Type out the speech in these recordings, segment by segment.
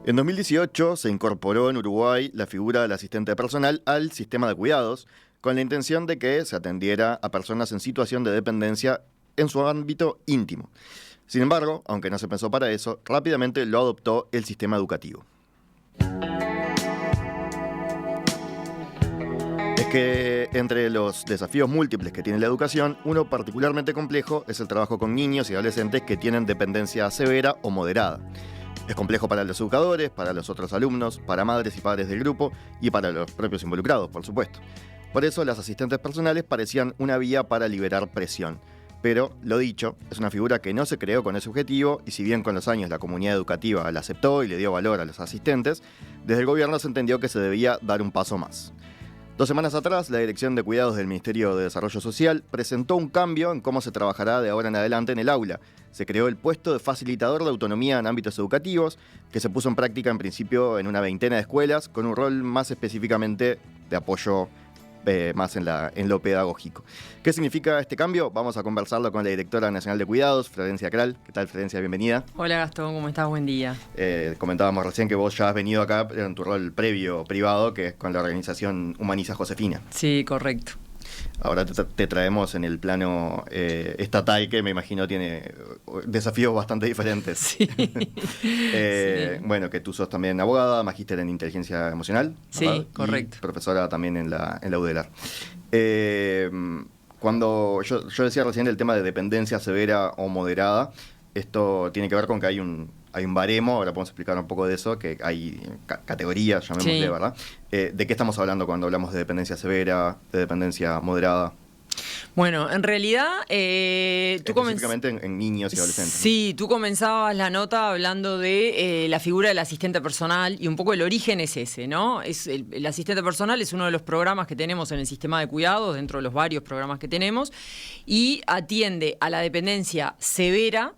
En 2018 se incorporó en Uruguay la figura del asistente personal al sistema de cuidados, con la intención de que se atendiera a personas en situación de dependencia en su ámbito íntimo. Sin embargo, aunque no se pensó para eso, rápidamente lo adoptó el sistema educativo. Es que entre los desafíos múltiples que tiene la educación, uno particularmente complejo es el trabajo con niños y adolescentes que tienen dependencia severa o moderada. Es complejo para los educadores, para los otros alumnos, para madres y padres del grupo y para los propios involucrados, por supuesto. Por eso las asistentes personales parecían una vía para liberar presión. Pero, lo dicho, es una figura que no se creó con ese objetivo y si bien con los años la comunidad educativa la aceptó y le dio valor a los asistentes, desde el gobierno se entendió que se debía dar un paso más. 2 semanas atrás, la Dirección de Cuidados del Ministerio de Desarrollo Social presentó un cambio en cómo se trabajará de ahora en adelante en el aula. Se creó el puesto de facilitador de autonomía en ámbitos educativos, que se puso en práctica en principio en una veintena de escuelas, con un rol más específicamente de apoyo más en lo pedagógico. ¿Qué significa este cambio? Vamos a conversarlo con la Directora Nacional de Cuidados, Florencia Kral. ¿Qué tal, Florencia? Bienvenida. Hola, Gastón, ¿cómo estás? Buen día. Comentábamos recién que vos ya has venido acá en tu rol previo privado, que es con la organización Humaniza Josefina. Sí, correcto. Ahora te traemos en el plano estatal, que me imagino tiene desafíos bastante diferentes. Sí. Sí. Bueno, que tú sos también abogada, magíster en inteligencia emocional. Sí, ¿verdad? correcto. Y profesora también en la UDELAR. Cuando yo decía recién el tema de dependencia severa o moderada, esto tiene que ver con que hay un baremo, ahora podemos explicar un poco de eso, que hay categorías, llamémosle, sí. ¿Verdad? ¿De qué estamos hablando cuando hablamos de dependencia severa, de dependencia moderada? Bueno, en realidad específicamente en niños y adolescentes. Sí, tú comenzabas la nota hablando de la figura del asistente personal y un poco el origen es ese, ¿no? El asistente personal es uno de los programas que tenemos en el sistema de cuidados, dentro de los varios programas que tenemos, y atiende a la dependencia severa,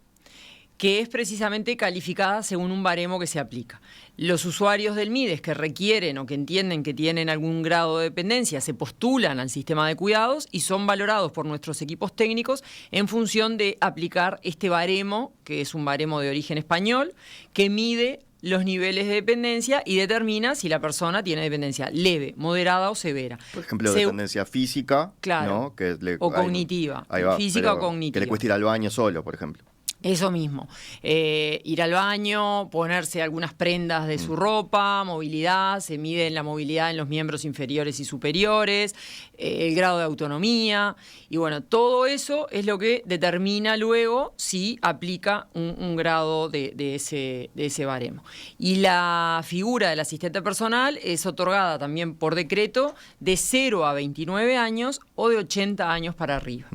que es precisamente calificada según un baremo que se aplica. Los usuarios del MIDES que requieren o que entienden que tienen algún grado de dependencia se postulan al sistema de cuidados y son valorados por nuestros equipos técnicos en función de aplicar este baremo, que es un baremo de origen español, que mide los niveles de dependencia y determina si la persona tiene dependencia leve, moderada o severa. Por ejemplo, dependencia física, claro, ¿no? O cognitiva. Ahí va, física o cognitiva. Que le cueste ir al baño solo, por ejemplo. Eso mismo, ir al baño, ponerse algunas prendas de su ropa, movilidad, se mide la movilidad en los miembros inferiores y superiores, el grado de autonomía, y bueno, todo eso es lo que determina luego si aplica un grado de ese baremo. Y la figura del asistente personal es otorgada también por decreto de 0 a 29 años o de 80 años para arriba.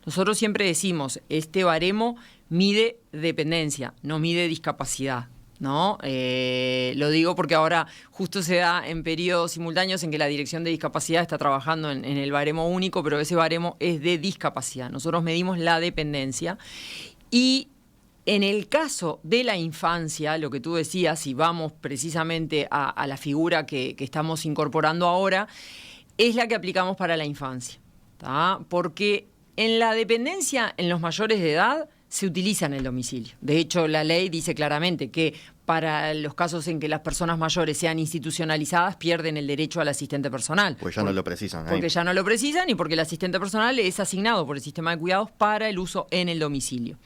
Nosotros siempre decimos, este baremo mide dependencia, no mide discapacidad, ¿no? Lo digo porque ahora justo se da en periodos simultáneos en que la Dirección de Discapacidad está trabajando en el baremo único, pero ese baremo es de discapacidad. Nosotros medimos la dependencia y en el caso de la infancia, lo que tú decías, si vamos precisamente a la figura que estamos incorporando ahora, es la que aplicamos para la infancia, ¿tá? Porque en la dependencia en los mayores de edad se utiliza en el domicilio. De hecho, la ley dice claramente que para los casos en que las personas mayores sean institucionalizadas, pierden el derecho al asistente personal. Pues ya no lo precisan. Porque ya no lo precisan y porque el asistente personal es asignado por el sistema de cuidados para el uso en el domicilio.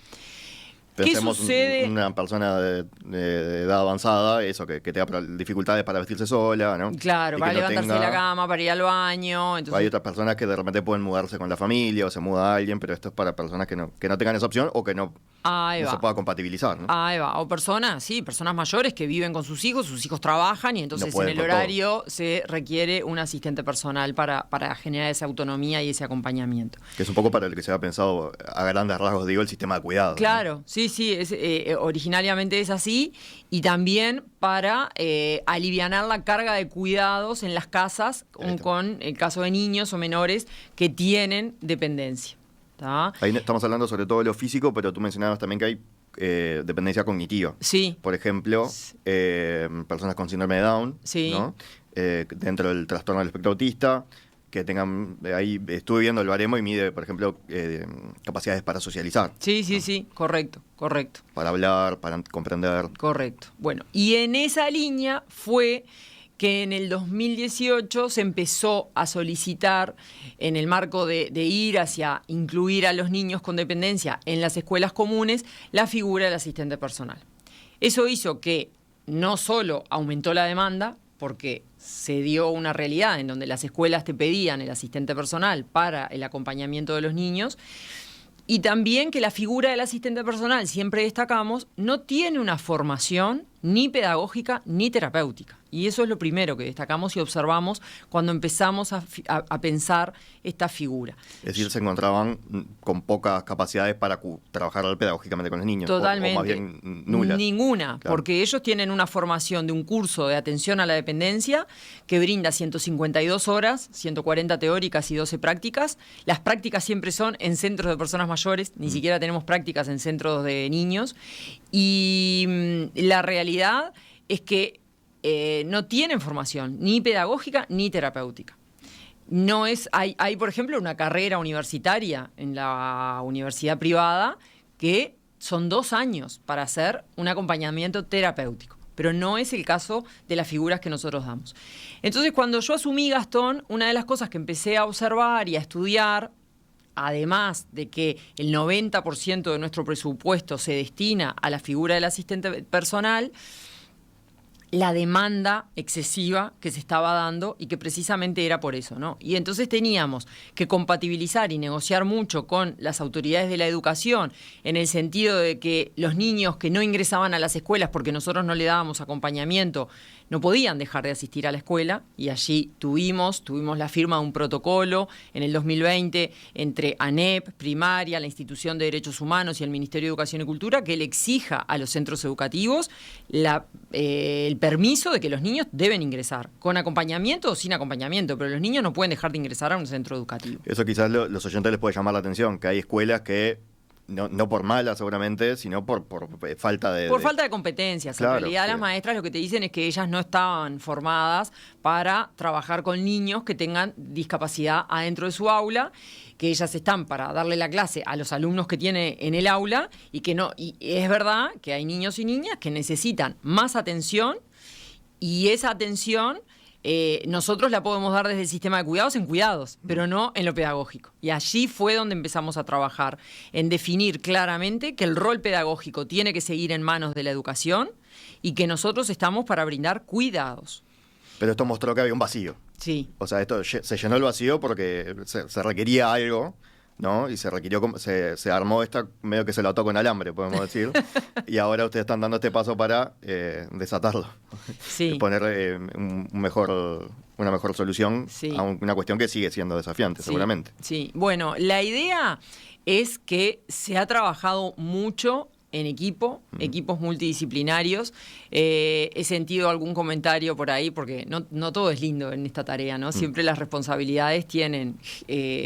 Pensemos ¿Qué sucede? Una persona de edad avanzada, eso que tenga dificultades para vestirse sola, ¿no? Claro, para levantarse de la cama, para ir al baño. Entonces... Hay otras personas que de repente pueden mudarse con la familia o se muda alguien, pero esto es para personas que no tengan esa opción o que no se pueda compatibilizar, ¿no? Ahí va. O personas mayores que viven con sus hijos trabajan y entonces en el horario se requiere un asistente personal para generar esa autonomía y ese acompañamiento. Que es un poco para lo que se ha pensado a grandes rasgos, digo, el sistema de cuidado. Claro, ¿no? Sí, originariamente es así, y también para alivianar la carga de cuidados en las casas con el caso de niños o menores que tienen dependencia. ¿Tá? Ahí estamos hablando sobre todo de lo físico, pero tú mencionabas también que hay dependencia cognitiva. Sí. Por ejemplo, personas con síndrome de Down, sí. ¿no? Dentro del trastorno del espectro autista, que tengan, ahí estuve viendo el baremo y mide, por ejemplo, capacidades para socializar. Sí, sí, sí, correcto. Para hablar, para comprender. Correcto. Bueno, y en esa línea fue que en el 2018 se empezó a solicitar, en el marco de ir hacia incluir a los niños con dependencia en las escuelas comunes, la figura del asistente personal. Eso hizo que no solo aumentó la demanda, porque se dio una realidad en donde las escuelas te pedían el asistente personal para el acompañamiento de los niños, y también que la figura del asistente personal, siempre destacamos, no tiene una formación ni pedagógica ni terapéutica. Y eso es lo primero que destacamos y observamos cuando empezamos a pensar esta figura. Es decir, se encontraban con pocas capacidades para trabajar pedagógicamente con los niños. Totalmente. O más bien nulas. Ninguna, claro. Porque ellos tienen una formación de un curso de atención a la dependencia que brinda 152 horas, 140 teóricas y 12 prácticas. Las prácticas siempre son en centros de personas mayores, ni siquiera tenemos prácticas en centros de niños. Y la realidad es que no tienen formación ni pedagógica ni terapéutica. No es, hay, por ejemplo, una carrera universitaria en la universidad privada que son 2 años para hacer un acompañamiento terapéutico, pero no es el caso de las figuras que nosotros damos. Entonces, cuando yo asumí, Gastón, una de las cosas que empecé a observar y a estudiar, además de que el 90% de nuestro presupuesto se destina a la figura del asistente personal, la demanda excesiva que se estaba dando y que precisamente era por eso, ¿no? Y entonces teníamos que compatibilizar y negociar mucho con las autoridades de la educación, en el sentido de que los niños que no ingresaban a las escuelas porque nosotros no le dábamos acompañamiento no podían dejar de asistir a la escuela, y allí tuvimos la firma de un protocolo en el 2020 entre ANEP, Primaria, la Institución de Derechos Humanos y el Ministerio de Educación y Cultura, que le exija a los centros educativos el permiso de que los niños deben ingresar, con acompañamiento o sin acompañamiento, pero los niños no pueden dejar de ingresar a un centro educativo. Eso quizás los oyentes les puede llamar la atención, que hay escuelas que no por malas seguramente, sino por falta de... Por falta de competencias. Claro, en realidad las maestras lo que te dicen es que ellas no estaban formadas para trabajar con niños que tengan discapacidad adentro de su aula, que ellas están para darle la clase a los alumnos que tiene en el aula, y que no, y es verdad que hay niños y niñas que necesitan más atención, y esa atención nosotros la podemos dar desde el sistema de cuidados en cuidados, pero no en lo pedagógico. Y allí fue donde empezamos a trabajar, en definir claramente que el rol pedagógico tiene que seguir en manos de la educación y que nosotros estamos para brindar cuidados. Pero esto mostró que había un vacío. Sí. O sea, esto se llenó el vacío porque se requería algo, ¿no? Y se armó esta, medio que se lo ató con alambre, podemos decir. Y ahora ustedes están dando este paso para desatarlo. Sí. Poner una mejor solución a una cuestión que sigue siendo desafiante, seguramente. Sí. Bueno, la idea es que se ha trabajado mucho en equipos multidisciplinarios. He sentido algún comentario por ahí, porque no todo es lindo en esta tarea, ¿no? Siempre las responsabilidades tienen,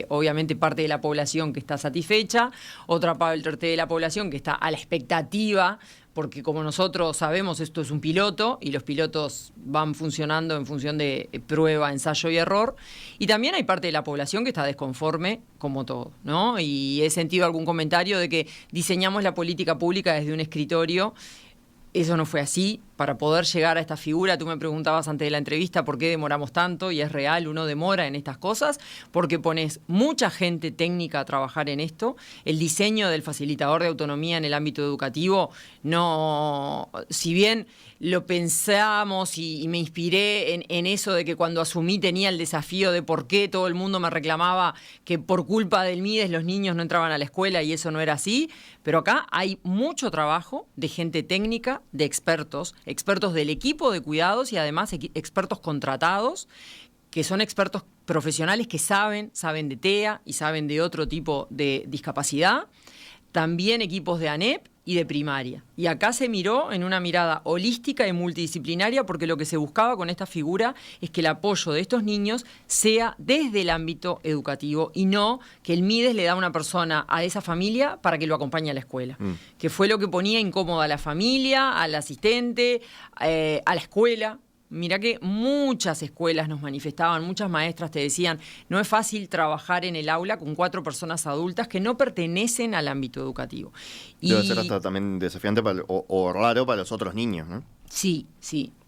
obviamente, parte de la población que está satisfecha, otra parte de la población que está a la expectativa, porque como nosotros sabemos, esto es un piloto y los pilotos van funcionando en función de prueba, ensayo y error. Y también hay parte de la población que está desconforme, como todo, ¿no? Y he sentido algún comentario de que diseñamos la política pública desde un escritorio. Eso no fue así. Para poder llegar a esta figura, tú me preguntabas antes de la entrevista por qué demoramos tanto, y es real, uno demora en estas cosas porque pones mucha gente técnica a trabajar en esto. El diseño del facilitador de autonomía en el ámbito educativo, no, si bien lo pensamos y me inspiré en eso de que cuando asumí tenía el desafío de por qué todo el mundo me reclamaba que por culpa del MIDES los niños no entraban a la escuela, y eso no era así, pero acá hay mucho trabajo de gente técnica, de expertos del equipo de cuidados y además expertos contratados, que son expertos profesionales que saben de TEA y saben de otro tipo de discapacidad, también equipos de ANEP y de primaria. Y acá se miró en una mirada holística y multidisciplinaria, porque lo que se buscaba con esta figura es que el apoyo de estos niños sea desde el ámbito educativo y no que el MIDES le da a una persona a esa familia para que lo acompañe a la escuela, que fue lo que ponía incómoda a la familia, al asistente, a la escuela, Mirá que muchas escuelas nos manifestaban, muchas maestras te decían, no es fácil trabajar en el aula con 4 personas adultas que no pertenecen al ámbito educativo. Debe ser hasta también desafiante o raro para los otros niños, ¿no? Sí.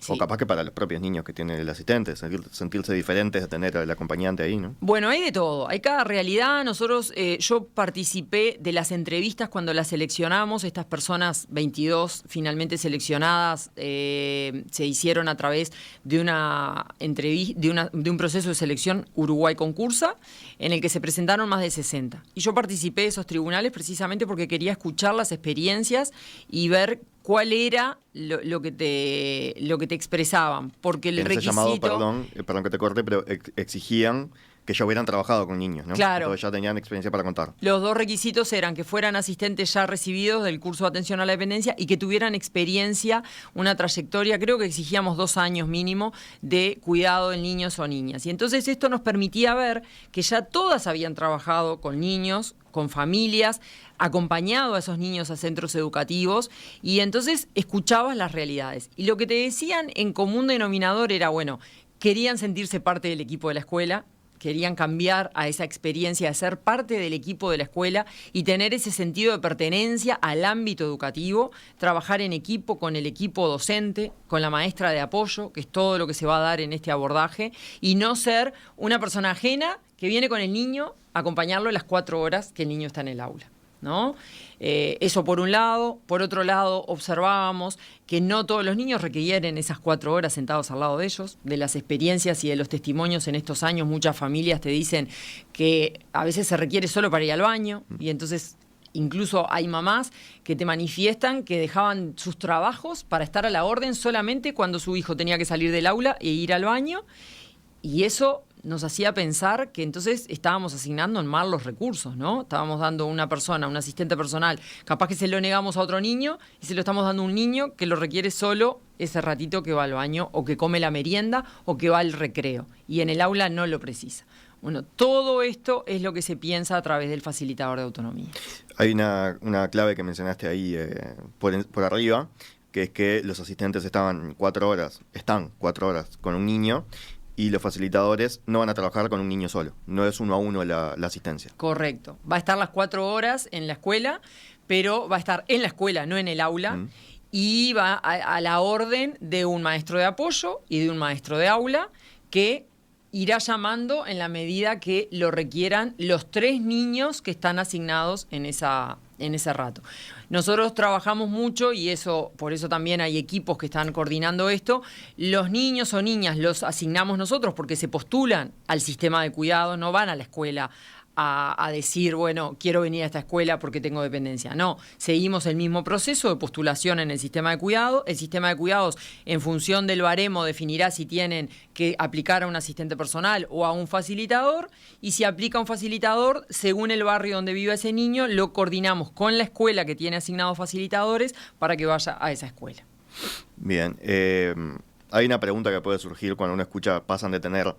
O capaz que para los propios niños que tiene el asistente, sentirse diferentes de tener al acompañante ahí, ¿no? Bueno, hay de todo, hay cada realidad. Nosotros, yo participé de las entrevistas cuando las seleccionamos. Estas personas, 22 finalmente seleccionadas, se hicieron a través de una entrevista, de un proceso de selección Uruguay Concursa, en el que se presentaron más de 60. Y yo participé de esos tribunales precisamente porque quería escuchar las experiencias y ver cuál era lo que te expresaban, porque el requisito... llamado, perdón que te corte, pero exigían que ya hubieran trabajado con niños, ¿no? Claro. Entonces ya tenían experiencia para contar. Los 2 requisitos eran que fueran asistentes ya recibidos del curso de atención a la dependencia y que tuvieran experiencia, una trayectoria, creo que exigíamos 2 años mínimo, de cuidado de niños o niñas. Y entonces esto nos permitía ver que ya todas habían trabajado con niños, con familias, acompañado a esos niños a centros educativos, y entonces escuchabas las realidades. Y lo que te decían en común denominador era, bueno, querían sentirse parte del equipo de la escuela, querían cambiar a esa experiencia de ser parte del equipo de la escuela y tener ese sentido de pertenencia al ámbito educativo, trabajar en equipo con el equipo docente, con la maestra de apoyo, que es todo lo que se va a dar en este abordaje, y no ser una persona ajena que viene con el niño a acompañarlo las 4 horas que el niño está en el aula, ¿no? Eso por un lado. Por otro lado, observábamos que no todos los niños requieren esas 4 horas sentados al lado de ellos. De las experiencias y de los testimonios en estos años, muchas familias te dicen que a veces se requiere solo para ir al baño, y entonces incluso hay mamás que te manifiestan que dejaban sus trabajos para estar a la orden solamente cuando su hijo tenía que salir del aula e ir al baño, y eso nos hacía pensar que entonces estábamos asignando en mal los recursos, ¿no? Estábamos dando a una persona, un asistente personal, capaz que se lo negamos a otro niño y se lo estamos dando a un niño que lo requiere solo ese ratito que va al baño o que come la merienda o que va al recreo, y en el aula no lo precisa. Bueno, todo esto es lo que se piensa a través del facilitador de autonomía. Hay una clave que mencionaste ahí por arriba, que es que los asistentes están 4 horas con un niño, y los facilitadores no van a trabajar con un niño solo. No es 1 a 1 la asistencia. Correcto. Va a estar las 4 horas en la escuela, pero va a estar en la escuela, no en el aula, y va a la orden de un maestro de apoyo y de un maestro de aula que irá llamando en la medida que lo requieran los 3 niños que están asignados en ese rato. Nosotros trabajamos mucho, y por eso también hay equipos que están coordinando esto. Los niños o niñas los asignamos nosotros porque se postulan al sistema de cuidado, no van a la escuela a decir, bueno, quiero venir a esta escuela porque tengo dependencia. No, seguimos el mismo proceso de postulación en el sistema de cuidado. El sistema de cuidados, en función del baremo, definirá si tienen que aplicar a un asistente personal o a un facilitador, y si aplica a un facilitador, según el barrio donde viva ese niño, lo coordinamos con la escuela que tiene asignados facilitadores para que vaya a esa escuela. Bien, hay una pregunta que puede surgir cuando uno escucha, pasan de tener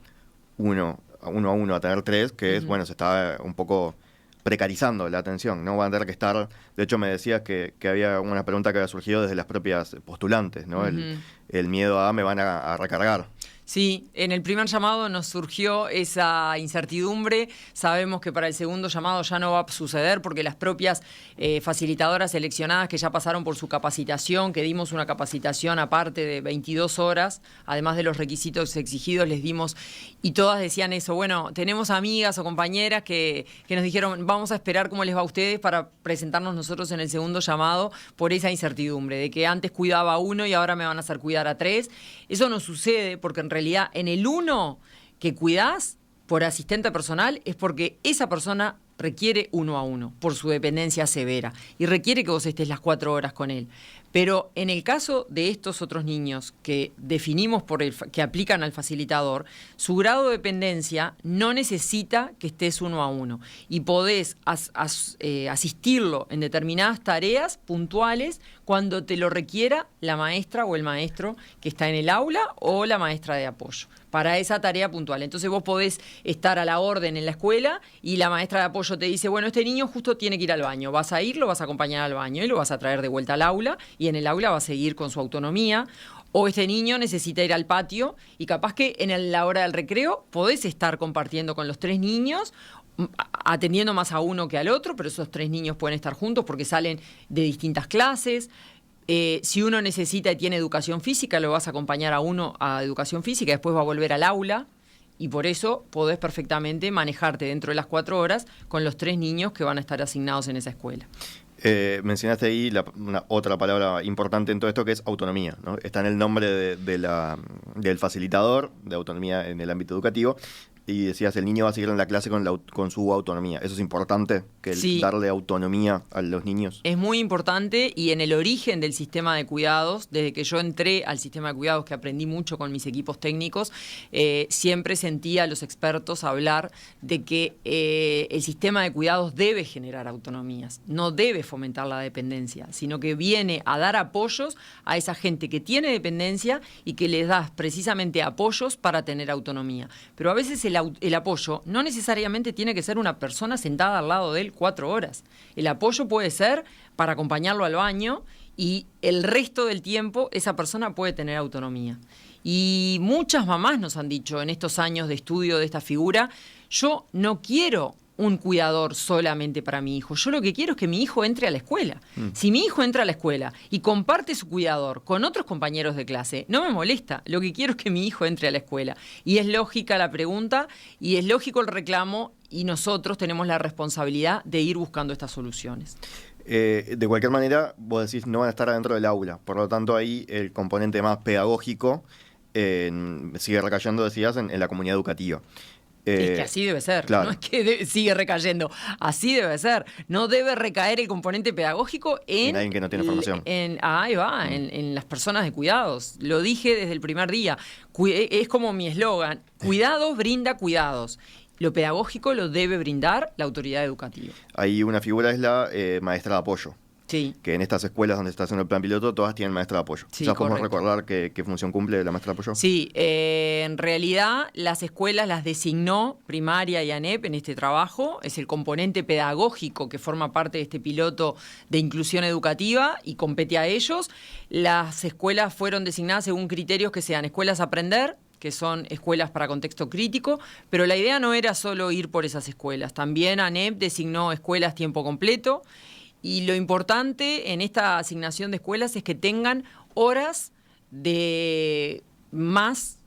uno a uno a tener 3, que es, bueno, se está un poco precarizando la atención, ¿no? Van a tener que estar... De hecho, me decías que había una pregunta que había surgido desde las propias postulantes, ¿no? El miedo a me van a recargar. Sí, en el primer llamado nos surgió esa incertidumbre. Sabemos que para el segundo llamado ya no va a suceder porque las propias facilitadoras seleccionadas que ya pasaron por su capacitación, que dimos una capacitación aparte de 22 horas, además de los requisitos exigidos, les dimos, y todas decían eso. Bueno, tenemos amigas o compañeras que nos dijeron, vamos a esperar cómo les va a ustedes para presentarnos nosotros en el segundo llamado, por esa incertidumbre de que antes cuidaba a 1 y ahora me van a hacer cuidar a 3. Eso no sucede porque en realidad en el 1 que cuidás por asistente personal es porque esa persona requiere 1 a 1 por su dependencia severa y requiere que vos estés las 4 horas con él. Pero en el caso de estos otros niños que definimos que aplican al facilitador, su grado de dependencia no necesita que estés 1 a 1 y podés asistirlo en determinadas tareas puntuales cuando te lo requiera la maestra o el maestro que está en el aula o la maestra de apoyo para esa tarea puntual. Entonces vos podés estar a la orden en la escuela y la maestra de apoyo apoyo te dice, bueno, este niño justo tiene que ir al baño, vas a ir, lo vas a acompañar al baño y lo vas a traer de vuelta al aula y en el aula va a seguir con su autonomía. O este niño necesita ir al patio y capaz que en la hora del recreo podés estar compartiendo con los 3 niños, atendiendo más a uno que al otro, pero esos 3 niños pueden estar juntos porque salen de distintas clases. Si uno necesita y tiene educación física, lo vas a acompañar a uno a educación física, después va a volver al aula. Y por eso podés perfectamente manejarte dentro de las 4 horas con los 3 niños que van a estar asignados en esa escuela. Mencionaste ahí una otra palabra importante en todo esto que es autonomía, ¿no? Está en el nombre del facilitador de autonomía en el ámbito educativo. Y decías, el niño va a seguir en la clase con su autonomía. ¿Eso es importante? Sí. Darle autonomía a los niños. Es muy importante y en el origen del sistema de cuidados, desde que yo entré al sistema de cuidados, que aprendí mucho con mis equipos técnicos, siempre sentía a los expertos hablar de que el sistema de cuidados debe generar autonomías, no debe fomentar la dependencia, sino que viene a dar apoyos a esa gente que tiene dependencia y que les das precisamente apoyos para tener autonomía. Pero a veces el apoyo no necesariamente tiene que ser una persona sentada al lado de él 4 horas. El apoyo puede ser para acompañarlo al baño y el resto del tiempo esa persona puede tener autonomía. Y muchas mamás nos han dicho en estos años de estudio de esta figura, yo no quiero un cuidador solamente para mi hijo. Yo lo que quiero es que mi hijo entre a la escuela. Si mi hijo entra a la escuela y comparte su cuidador con otros compañeros de clase, no me molesta. Lo que quiero es que mi hijo entre a la escuela. Y es lógica la pregunta y es lógico el reclamo y nosotros tenemos la responsabilidad de ir buscando estas soluciones. De cualquier manera, vos decís, no van a estar adentro del aula. Por lo tanto, ahí el componente más pedagógico sigue recayendo, decías, en la comunidad educativa. Es que así debe ser, claro. No es que sigue recayendo, así debe ser. No debe recaer el componente pedagógico en alguien que no tiene formación. Ahí va, en las personas de cuidados. Lo dije desde el primer día. Es como mi eslogan, cuidados brinda cuidados. Lo pedagógico lo debe brindar la autoridad educativa. Ahí una figura es la maestra de apoyo. Sí. Que en estas escuelas donde está haciendo el plan piloto, todas tienen maestra de apoyo. Sí, ¿Ya podemos correcto. recordar qué función cumple la maestra de apoyo? Sí, en realidad las escuelas las designó Primaria y ANEP en este trabajo. Es el componente pedagógico que forma parte de este piloto de inclusión educativa y compete a ellos. Las escuelas fueron designadas según criterios que sean escuelas a aprender, que son escuelas para contexto crítico, pero la idea no era solo ir por esas escuelas. También ANEP designó escuelas tiempo completo. Y lo importante en esta asignación de escuelas es que tengan horas de más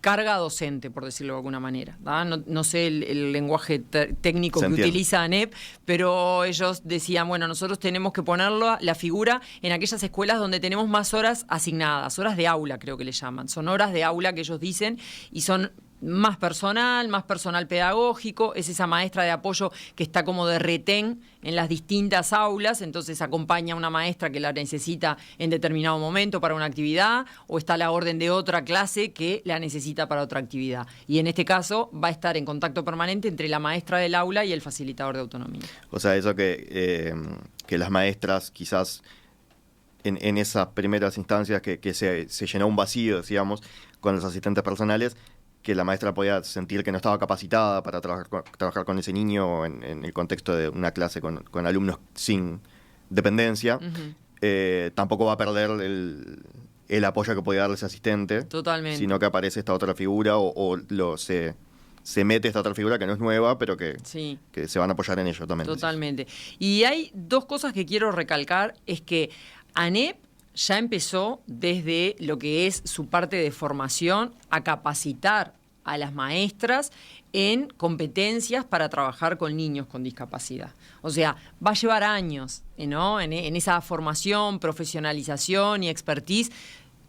carga docente, por decirlo de alguna manera. No sé el lenguaje técnico que utiliza ANEP, pero ellos decían, bueno, nosotros tenemos que ponerlo, la figura, en aquellas escuelas donde tenemos más horas asignadas, horas de aula creo que le llaman. Son horas de aula que ellos dicen y son más personal pedagógico, es esa maestra de apoyo que está como de retén en las distintas aulas, entonces acompaña a una maestra que la necesita en determinado momento para una actividad, o está a la orden de otra clase que la necesita para otra actividad. Y en este caso va a estar en contacto permanente entre la maestra del aula y el facilitador de autonomía. O sea, eso que las maestras quizás en esas primeras instancias que se llenó un vacío, decíamos, con los asistentes personales, que la maestra podía sentir que no estaba capacitada para trabajar con ese niño en el contexto de una clase con alumnos sin dependencia. Tampoco va a perder el apoyo que podía darle ese asistente. Totalmente. Sino que aparece esta otra figura se mete esta otra figura que no es nueva, pero que se van a apoyar en ello también. Totalmente. Y hay 2 cosas que quiero recalcar, es que ANEP ya empezó desde lo que es su parte de formación a capacitar a las maestras en competencias para trabajar con niños con discapacidad. O sea, va a llevar años, ¿no? En esa formación, profesionalización y expertise.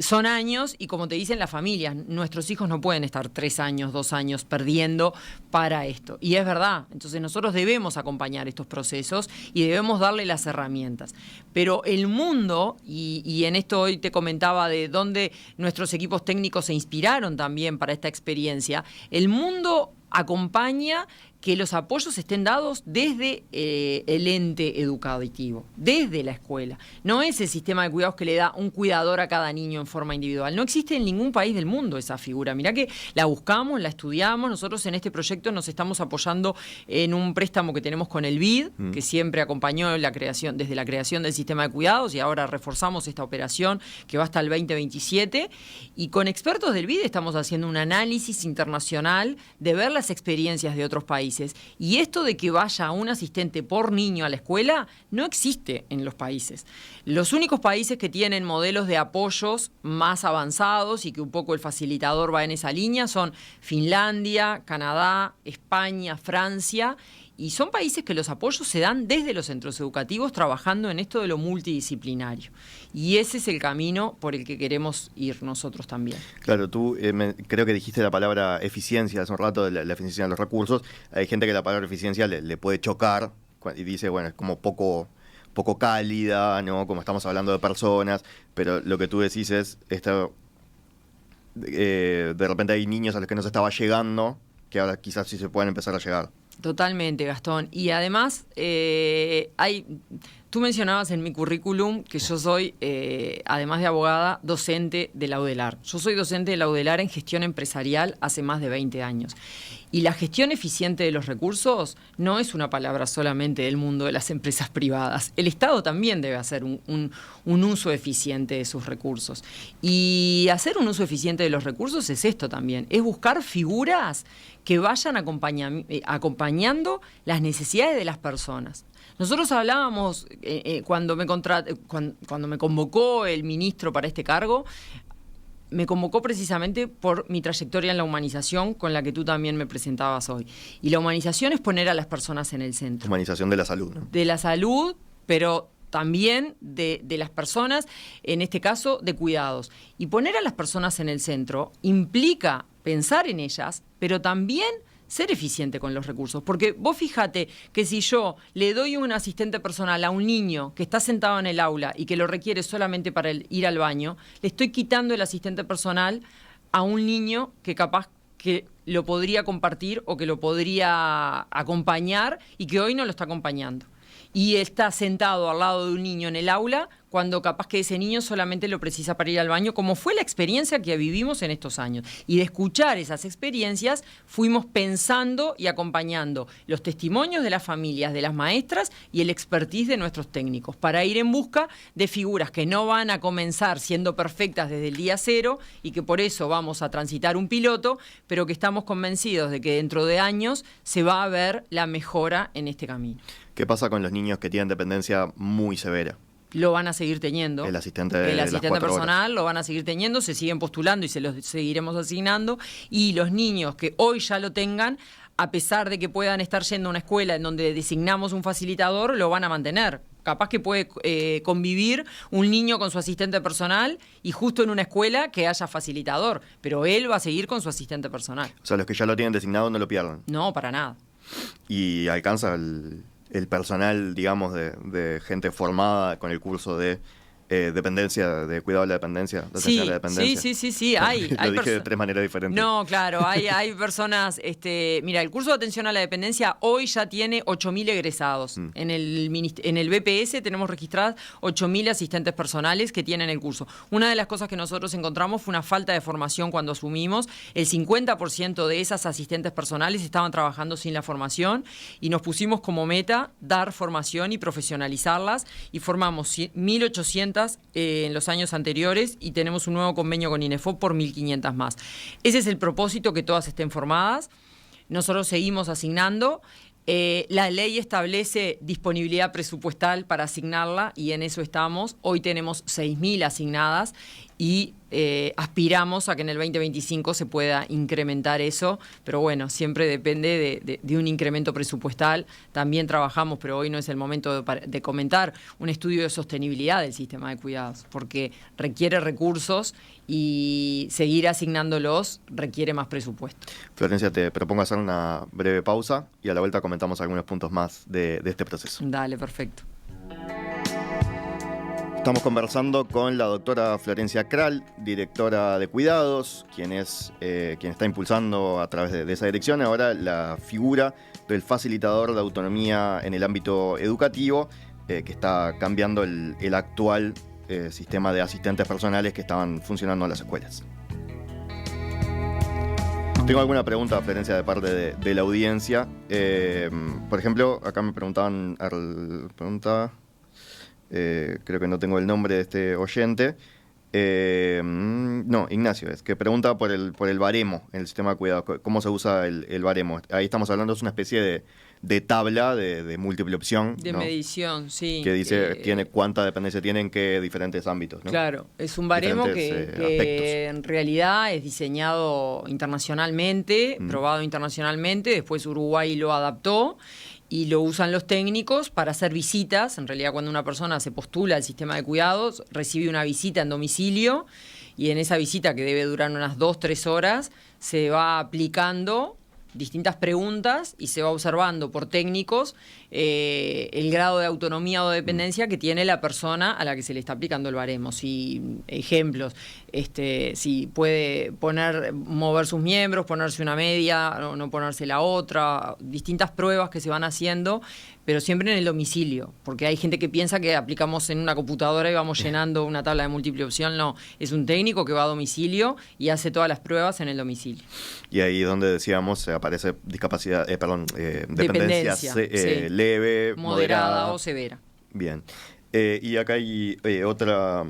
Son años y como te dicen las familias, nuestros hijos no pueden estar 3 años, 2 años perdiendo para esto. Y es verdad, entonces nosotros debemos acompañar estos procesos y debemos darle las herramientas. Pero el mundo, y en esto hoy te comentaba de dónde nuestros equipos técnicos se inspiraron también para esta experiencia, el mundo acompaña que los apoyos estén dados desde el ente educativo, desde la escuela. No es el sistema de cuidados que le da un cuidador a cada niño en forma individual. No existe en ningún país del mundo esa figura. Mirá que la buscamos, la estudiamos. Nosotros en este proyecto nos estamos apoyando en un préstamo que tenemos con el BID, que siempre acompañó desde la creación del sistema de cuidados, y ahora reforzamos esta operación que va hasta el 2027. Y con expertos del BID estamos haciendo un análisis internacional de ver las experiencias de otros países. Y esto de que vaya un asistente por niño a la escuela no existe en los países. Los únicos países que tienen modelos de apoyos más avanzados y que un poco el facilitador va en esa línea son Finlandia, Canadá, España, Francia. Y son países que los apoyos se dan desde los centros educativos trabajando en esto de lo multidisciplinario. Y ese es el camino por el que queremos ir nosotros también. Claro, tú creo que dijiste la palabra eficiencia hace un rato, de la eficiencia de los recursos. Hay gente que la palabra eficiencia le puede chocar y dice, bueno, es como poco cálida, ¿no? Como estamos hablando de personas, pero lo que tú decís es, de repente hay niños a los que no se estaba llegando, que ahora quizás sí se puedan empezar a llegar. Totalmente, Gastón. Y además, tú mencionabas en mi currículum que yo soy, además de abogada, docente de la UDELAR. Yo soy docente de la UDELAR en gestión empresarial hace más de 20 años. Y la gestión eficiente de los recursos no es una palabra solamente del mundo de las empresas privadas. El Estado también debe hacer un uso eficiente de sus recursos. Y hacer un uso eficiente de los recursos es esto también, es buscar figuras que vayan acompañando las necesidades de las personas. Nosotros hablábamos, cuando me convocó el ministro para este cargo, me convocó precisamente por mi trayectoria en la humanización, con la que tú también me presentabas hoy. Y la humanización es poner a las personas en el centro. Humanización de la salud, ¿no? De la salud, pero también de las personas, en este caso, de cuidados. Y poner a las personas en el centro implica pensar en ellas, pero también ser eficiente con los recursos. Porque vos fíjate que si yo le doy un asistente personal a un niño que está sentado en el aula y que lo requiere solamente para ir al baño, le estoy quitando el asistente personal a un niño que capaz que lo podría compartir o que lo podría acompañar y que hoy no lo está acompañando. Y está sentado al lado de un niño en el aula cuando capaz que ese niño solamente lo precisa para ir al baño, como fue la experiencia que vivimos en estos años. Y de escuchar esas experiencias fuimos pensando y acompañando los testimonios de las familias, de las maestras y el expertise de nuestros técnicos para ir en busca de figuras que no van a comenzar siendo perfectas desde el día cero y que por eso vamos a transitar un piloto, pero que estamos convencidos de que dentro de años se va a ver la mejora en este camino. ¿Qué pasa con los niños que tienen dependencia muy severa? Lo van a seguir teniendo. El asistente personal horas. Lo van a seguir teniendo, se siguen postulando y se los seguiremos asignando. Y los niños que hoy ya lo tengan, a pesar de que puedan estar yendo a una escuela en donde designamos un facilitador, lo van a mantener. Capaz que puede convivir un niño con su asistente personal y justo en una escuela que haya facilitador, pero él va a seguir con su asistente personal. O sea, los que ya lo tienen designado no lo pierden. No, para nada. Y alcanza el personal, digamos, de gente formada con el curso de dependencia, de cuidado de la dependencia, de atención a la dependencia. Sí. Hay lo dije de tres maneras diferentes. No, claro, hay personas, mira, el curso de atención a la dependencia hoy ya tiene 8.000 egresados. En el BPS tenemos registradas 8.000 asistentes personales que tienen el curso. Una de las cosas que nosotros encontramos fue una falta de formación cuando asumimos. El 50% de esas asistentes personales estaban trabajando sin la formación y nos pusimos como meta dar formación y profesionalizarlas y formamos 1.800 en los años anteriores y tenemos un nuevo convenio con INEFOP por 1.500 más. Ese es el propósito, que todas estén formadas. Nosotros seguimos asignando. La ley establece disponibilidad presupuestal para asignarla y en eso estamos. Hoy tenemos 6.000 asignadas y aspiramos a que en el 2025 se pueda incrementar eso, pero bueno, siempre depende de un incremento presupuestal. También trabajamos, pero hoy no es el momento de comentar, un estudio de sostenibilidad del sistema de cuidados, porque requiere recursos y seguir asignándolos requiere más presupuesto. Florencia, te propongo hacer una breve pausa y a la vuelta comentamos algunos puntos más de este proceso. Dale, perfecto. Estamos conversando con la doctora Florencia Kral, directora de Cuidados, quien está impulsando a través de esa dirección ahora la figura del facilitador de autonomía en el ámbito educativo, que está cambiando el actual sistema de asistentes personales que estaban funcionando en las escuelas. Tengo alguna pregunta, Florencia, de parte de la audiencia. Por ejemplo, acá me preguntaban, creo que no tengo el nombre de este oyente. No, Ignacio es, que pregunta por el baremo en el sistema de cuidados. ¿Cómo se usa el baremo? Ahí estamos hablando, es una especie de tabla de múltiple opción. De ¿no? medición, sí. Que dice tiene cuánta dependencia tiene en qué diferentes ámbitos, ¿no? Claro, es un baremo que en realidad es diseñado internacionalmente, probado internacionalmente, después Uruguay lo adaptó y lo usan los técnicos para hacer visitas. En realidad, cuando una persona se postula al sistema de cuidados, recibe una visita en domicilio y en esa visita, que debe durar unas 2-3 horas, se va aplicando distintas preguntas y se va observando por técnicos el grado de autonomía o dependencia que tiene la persona a la que se le está aplicando el baremo. Si, ejemplos, si puede mover sus miembros, ponerse una media, no ponerse la otra, distintas pruebas que se van haciendo, pero siempre en el domicilio, porque hay gente que piensa que aplicamos en una computadora y vamos llenando una tabla de múltiple opción. No, es un técnico que va a domicilio y hace todas las pruebas en el domicilio. Y ahí donde decíamos aparece dependencia sí. Leve, moderada o severa. Bien. Y acá hay otra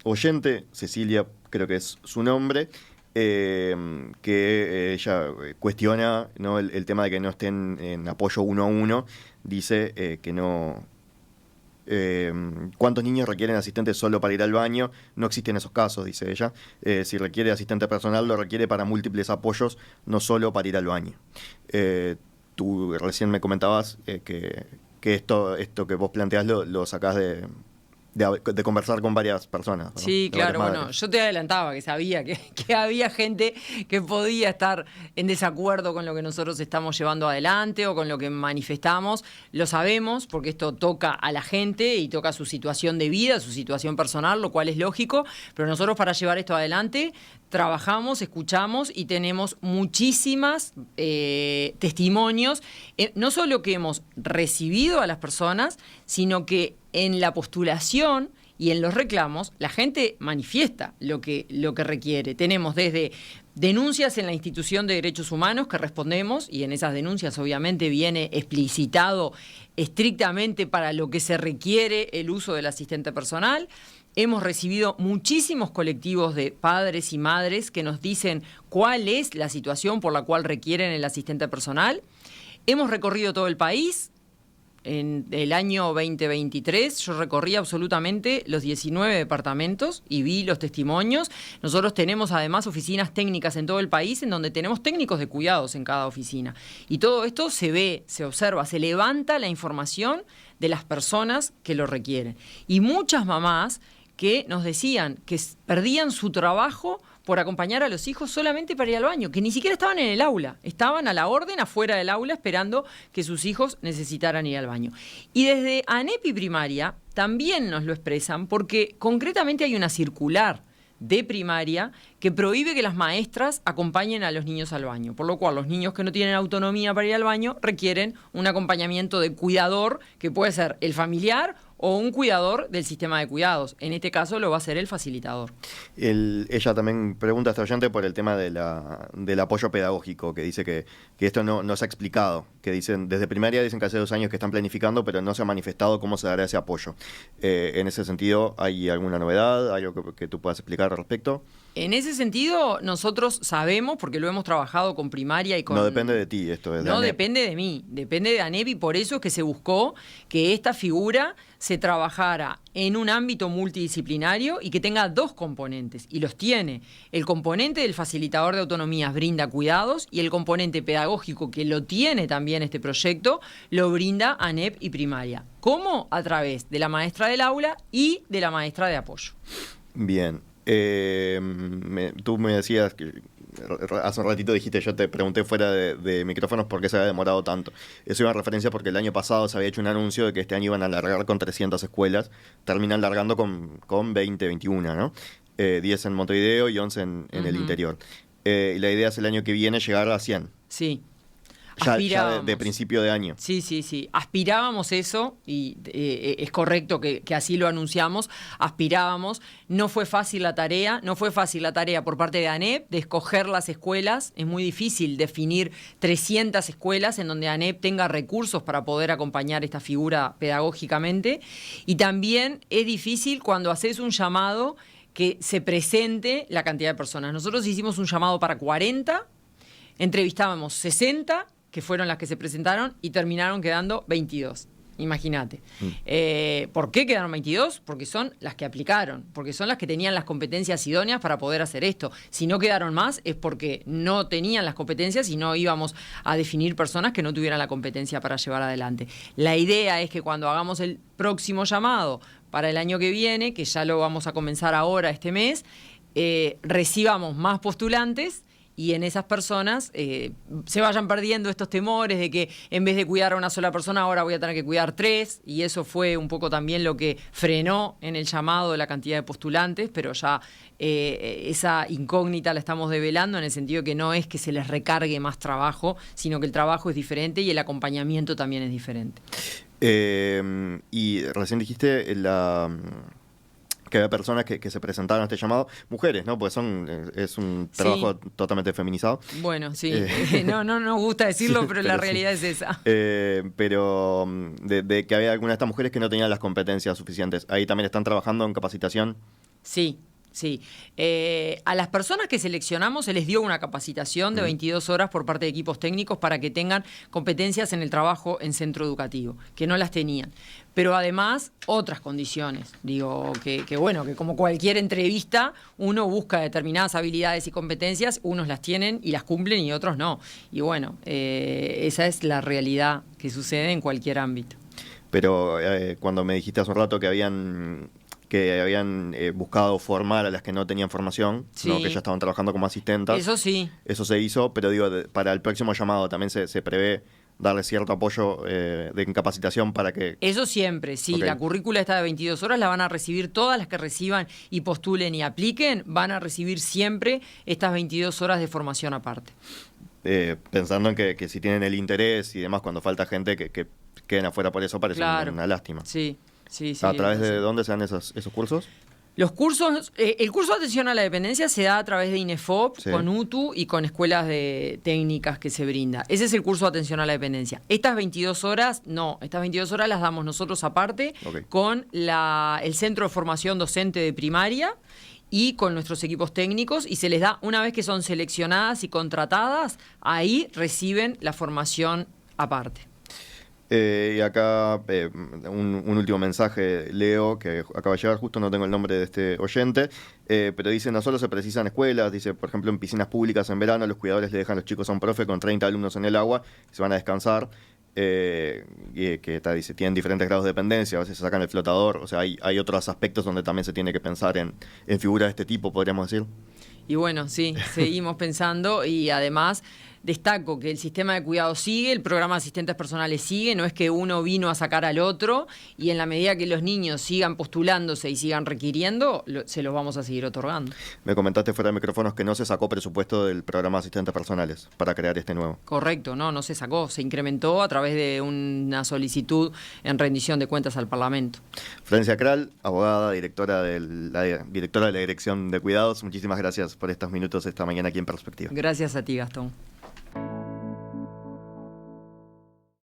oyente, Cecilia, creo que es su nombre, que ella cuestiona, ¿no?, el tema de que no estén en apoyo 1 a 1. Dice que no... ¿cuántos niños requieren asistentes solo para ir al baño? No existen esos casos, dice ella. Si requiere asistente personal, lo requiere para múltiples apoyos, no solo para ir al baño. Tú recién me comentabas que esto que vos planteás lo sacás de conversar con varias personas, ¿no? Sí, claro, bueno, yo te adelantaba que sabía que había gente que podía estar en desacuerdo con lo que nosotros estamos llevando adelante o con lo que manifestamos. Lo sabemos porque esto toca a la gente y toca su situación de vida, su situación personal, lo cual es lógico, pero nosotros para llevar esto adelante trabajamos, escuchamos y tenemos muchísimas testimonios, no solo que hemos recibido a las personas, sino que en la postulación y en los reclamos la gente manifiesta lo que requiere. Tenemos desde denuncias en la institución de derechos humanos que respondemos, y en esas denuncias obviamente viene explicitado estrictamente para lo que se requiere el uso del asistente personal. Hemos recibido muchísimos colectivos de padres y madres que nos dicen cuál es la situación por la cual requieren el asistente personal. Hemos recorrido todo el país. En el año 2023 yo recorrí absolutamente los 19 departamentos y vi los testimonios. Nosotros tenemos además oficinas técnicas en todo el país en donde tenemos técnicos de cuidados en cada oficina. Y todo esto se ve, se observa, se levanta la información de las personas que lo requieren. Y muchas mamás que nos decían que perdían su trabajo por acompañar a los hijos solamente para ir al baño, que ni siquiera estaban en el aula, estaban a la orden afuera del aula esperando que sus hijos necesitaran ir al baño. Y desde ANEP y primaria también nos lo expresan, porque concretamente hay una circular de primaria que prohíbe que las maestras acompañen a los niños al baño, por lo cual los niños que no tienen autonomía para ir al baño requieren un acompañamiento de cuidador, que puede ser el familiar o un cuidador del sistema de cuidados. En este caso lo va a ser el facilitador. Ella también pregunta a esta oyente por el tema del apoyo pedagógico, que dice que esto no se ha explicado, que dicen desde primaria dicen que hace 2 años que están planificando, pero no se ha manifestado cómo se dará ese apoyo. En ese sentido, ¿hay alguna novedad? ¿Hay algo que tú puedas explicar al respecto? En ese sentido, nosotros sabemos, porque lo hemos trabajado con primaria y con... No depende de ti esto, es de ANEP. Depende de mí, depende de ANEP, y por eso es que se buscó que esta figura se trabajara en un ámbito multidisciplinario y que tenga 2 componentes, y los tiene. El componente del facilitador de autonomías brinda cuidados, y el componente pedagógico, que lo tiene también este proyecto, lo brinda ANEP y primaria. ¿Cómo? A través de la maestra del aula y de la maestra de apoyo. Bien. Tú me decías que hace un ratito dijiste, yo te pregunté fuera de micrófonos por qué se había demorado tanto. Eso iba en referencia porque el año pasado se había hecho un anuncio de que este año iban a largar con 300 escuelas, terminan largando con 20, 21, ¿no? 10 en Montevideo y 11 en el interior. Y la idea es el año que viene llegar a 100. Sí. Ya de principio de año. Sí. Aspirábamos eso y es correcto que así lo anunciamos. Aspirábamos. No fue fácil la tarea. No fue fácil la tarea por parte de ANEP de escoger las escuelas. Es muy difícil definir 300 escuelas en donde ANEP tenga recursos para poder acompañar esta figura pedagógicamente. Y también es difícil cuando haces un llamado que se presente la cantidad de personas. Nosotros hicimos un llamado para 40, entrevistábamos 60, que fueron las que se presentaron, y terminaron quedando 22. Imagínate. ¿Por qué quedaron 22? Porque son las que aplicaron, porque son las que tenían las competencias idóneas para poder hacer esto. Si no quedaron más es porque no tenían las competencias y no íbamos a definir personas que no tuvieran la competencia para llevar adelante. La idea es que cuando hagamos el próximo llamado para el año que viene, que ya lo vamos a comenzar ahora este mes, recibamos más postulantes y en esas personas se vayan perdiendo estos temores de que en vez de cuidar a una sola persona ahora voy a tener que cuidar 3, y eso fue un poco también lo que frenó en el llamado de la cantidad de postulantes, pero ya esa incógnita la estamos develando en el sentido que no es que se les recargue más trabajo, sino que el trabajo es diferente y el acompañamiento también es diferente. Y recién dijiste que había personas que se presentaron a este llamado, mujeres, ¿no? Pues es un trabajo totalmente feminizado. Bueno, sí. No nos gusta decirlo, pero la realidad es esa. Pero de que había algunas de estas mujeres que no tenían las competencias suficientes. ¿Ahí también están trabajando en capacitación? Sí. A las personas que seleccionamos se les dio una capacitación de 22 horas por parte de equipos técnicos para que tengan competencias en el trabajo en centro educativo, que no las tenían. Pero además, otras condiciones. Digo, que como cualquier entrevista, uno busca determinadas habilidades y competencias, unos las tienen y las cumplen y otros no. Y bueno, esa es la realidad que sucede en cualquier ámbito. Pero cuando me dijiste hace un rato que habían buscado formar a las que no tenían formación, ¿no? Que ya estaban trabajando como asistentas. Eso sí. Eso se hizo, pero digo, para el próximo llamado también se prevé darle cierto apoyo de capacitación para que... Eso siempre, sí. Okay. La currícula está de 22 horas, la van a recibir todas las que reciban y postulen y apliquen, van a recibir siempre estas 22 horas de formación aparte. Pensando en que si tienen el interés y demás, cuando falta gente que queden afuera por eso, parece una lástima. Sí. ¿A través de dónde se dan esos cursos? Los cursos, el curso de atención a la dependencia se da a través de INEFOP, con UTU y con escuelas técnicas que se brinda. Ese es el curso de atención a la dependencia. Estas 22 horas las damos nosotros aparte, con el Centro de Formación Docente de Primaria y con nuestros equipos técnicos, y se les da, una vez que son seleccionadas y contratadas, ahí reciben la formación aparte. Y acá un último mensaje, Leo, que acaba de llegar, justo no tengo el nombre de este oyente, pero dice, no solo se precisan escuelas, dice, por ejemplo, en piscinas públicas en verano los cuidadores le dejan a los chicos a un profe con 30 alumnos en el agua y se van a descansar, dice, tienen diferentes grados de dependencia, a veces se sacan el flotador, o sea, hay otros aspectos donde también se tiene que pensar en figuras de este tipo, podríamos decir. Y bueno, sí, seguimos pensando, y además destaco que el sistema de cuidado sigue, el programa de asistentes personales sigue, no es que uno vino a sacar al otro, y en la medida que los niños sigan postulándose y sigan requiriendo, se los vamos a seguir otorgando. Me comentaste fuera de micrófonos que no se sacó presupuesto del programa de asistentes personales para crear este nuevo. Correcto, no se sacó, se incrementó a través de una solicitud en rendición de cuentas al Parlamento. Florencia Kral, abogada, directora de la Dirección de Cuidados, muchísimas gracias por estos minutos esta mañana aquí en Perspectiva. Gracias a ti, Gastón.